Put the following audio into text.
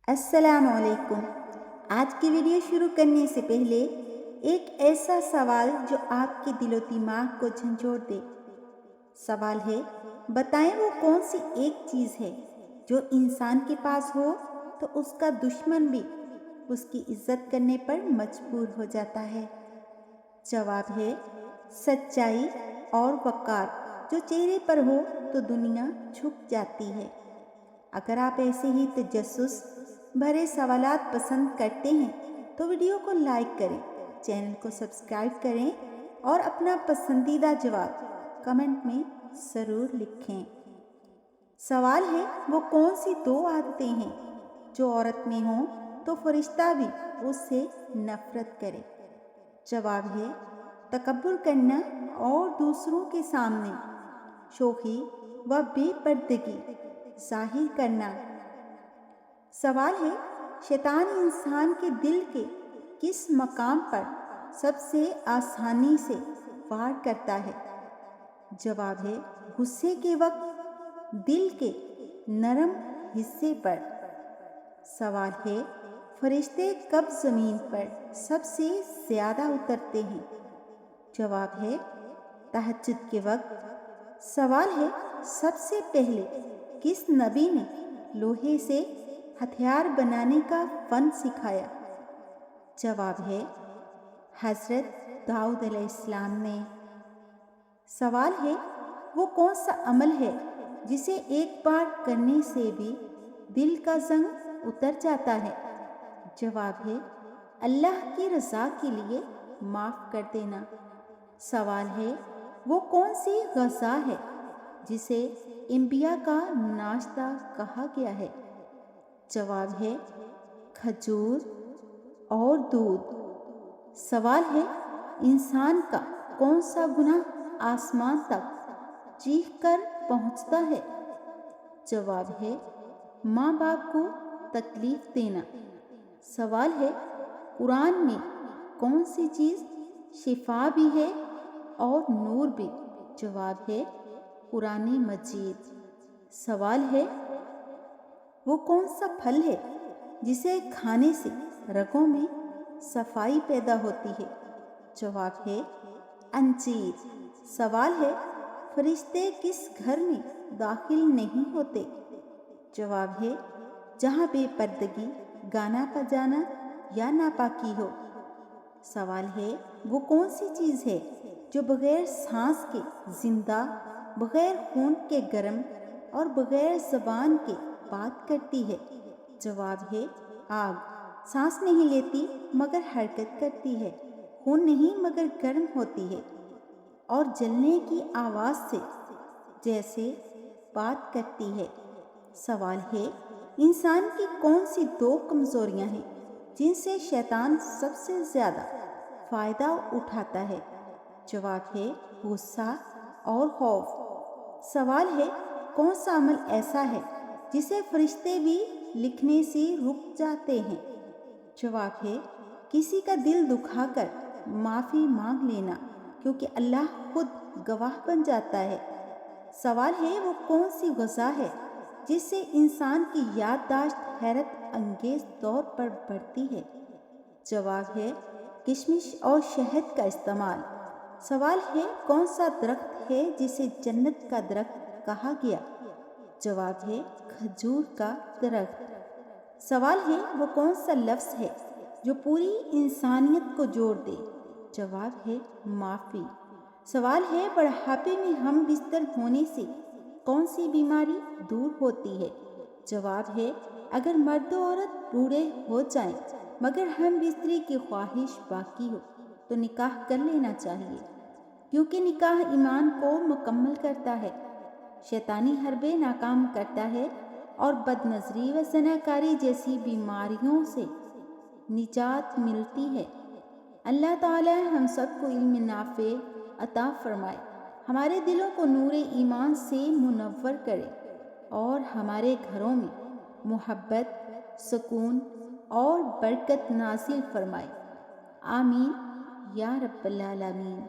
السلام علیکم۔ آج کی ویڈیو شروع کرنے سے پہلے ایک ایسا سوال جو آپ کے دل و دماغ کو جھنجھوڑ دے۔ سوال ہے، بتائیں وہ کون سی ایک چیز ہے جو انسان کے پاس ہو تو اس کا دشمن بھی اس کی عزت کرنے پر مجبور ہو جاتا ہے؟ جواب ہے سچائی اور وقار، جو چہرے پر ہو تو دنیا جھک جاتی ہے۔ اگر آپ ایسے ہی تجسس بھرے سوالات پسند کرتے ہیں تو ویڈیو کو لائک کریں، چینل کو سبسکرائب کریں اور اپنا پسندیدہ جواب کمنٹ میں ضرور لکھیں۔ سوال ہے، وہ کون سی دو عادتیں ہیں جو عورت میں ہوں تو فرشتہ بھی اس سے نفرت کرے؟ جواب ہے تکبر کرنا اور دوسروں کے سامنے شوخی و بے پردگی ظاہر کرنا۔ سوال ہے، شیطان انسان کے دل کے کس مقام پر سب سے آسانی سے وار کرتا ہے؟ جواب ہے غصے کے وقت دل کے نرم حصے پر۔ سوال ہے، فرشتے کب زمین پر سب سے زیادہ اترتے ہیں؟ جواب ہے تہجد کے وقت۔ سوال ہے، سب سے پہلے کس نبی نے لوہے سے ہتھیار بنانے کا فن سکھایا؟ جواب ہے حضرت داؤد علیہ السلام نے۔ سوال ہے، وہ کون سا عمل ہے جسے ایک بار کرنے سے بھی دل کا زنگ اتر جاتا ہے؟ جواب ہے اللہ کی رضا کے لیے معاف کر دینا۔ سوال ہے، وہ کون سی غذا ہے جسے انبیاء کا ناشتہ کہا گیا ہے؟ جواب ہے کھجور اور دودھ۔ سوال ہے، انسان کا کون سا گناہ آسمان تک چیخ کر پہنچتا ہے؟ جواب ہے ماں باپ کو تکلیف دینا۔ سوال ہے، قرآن میں کون سی چیز شفا بھی ہے اور نور بھی؟ جواب ہے قرآن مجید۔ سوال ہے، وہ کون سا پھل ہے جسے کھانے سے رگوں میں صفائی پیدا ہوتی ہے؟ جواب ہے انجیر۔ سوال ہے، فرشتے کس گھر میں داخل نہیں ہوتے؟ جواب ہے جہاں بے پردگی، گانا بجانا یا ناپاکی ہو۔ سوال ہے، وہ کون سی چیز ہے جو بغیر سانس کے زندہ، بغیر خون کے گرم اور بغیر زبان کے بات کرتی ہے؟ جواب ہے آگ۔ سانس نہیں لیتی مگر حرکت کرتی ہے، خون نہیں مگر گرم ہوتی ہے اور جلنے کی آواز سے جیسے بات کرتی ہے۔ سوال ہے، انسان کی کون سی دو کمزوریاں ہیں جن سے شیطان سب سے زیادہ فائدہ اٹھاتا ہے؟ جواب ہے غصہ اور خوف۔ سوال ہے، کون سا عمل ایسا ہے جسے فرشتے بھی لکھنے سے رک جاتے ہیں؟ جواب ہے کسی کا دل دکھا کر معافی مانگ لینا، کیونکہ اللہ خود گواہ بن جاتا ہے۔ سوال ہے، وہ کون سی غذا ہے جس سے انسان کی یادداشت حیرت انگیز طور پر بڑھتی ہے؟ جواب ہے کشمش اور شہد کا استعمال۔ سوال ہے، کون سا درخت ہے جسے جنت کا درخت کہا گیا؟ جواب ہے کھجور کا درخت۔ سوال ہے، وہ کون سا لفظ ہے جو پوری انسانیت کو جوڑ دے؟ جواب ہے معافی۔ سوال ہے، بڑھاپے میں ہم بستر ہونے سے کون سی بیماری دور ہوتی ہے؟ جواب ہے اگر مرد و عورت بوڑھے ہو جائیں مگر ہم بستری کی خواہش باقی ہو تو نکاح کر لینا چاہیے، کیونکہ نکاح ایمان کو مکمل کرتا ہے، شیطانی حربے ناکام کرتا ہے اور بد نظری و زناکاری جیسی بیماریوں سے نجات ملتی ہے۔ اللہ تعالی ہم سب کو علم نافع عطا فرمائے، ہمارے دلوں کو نور ایمان سے منور کرے اور ہمارے گھروں میں محبت، سکون اور برکت نازل فرمائے۔ آمین یا رب العالمین۔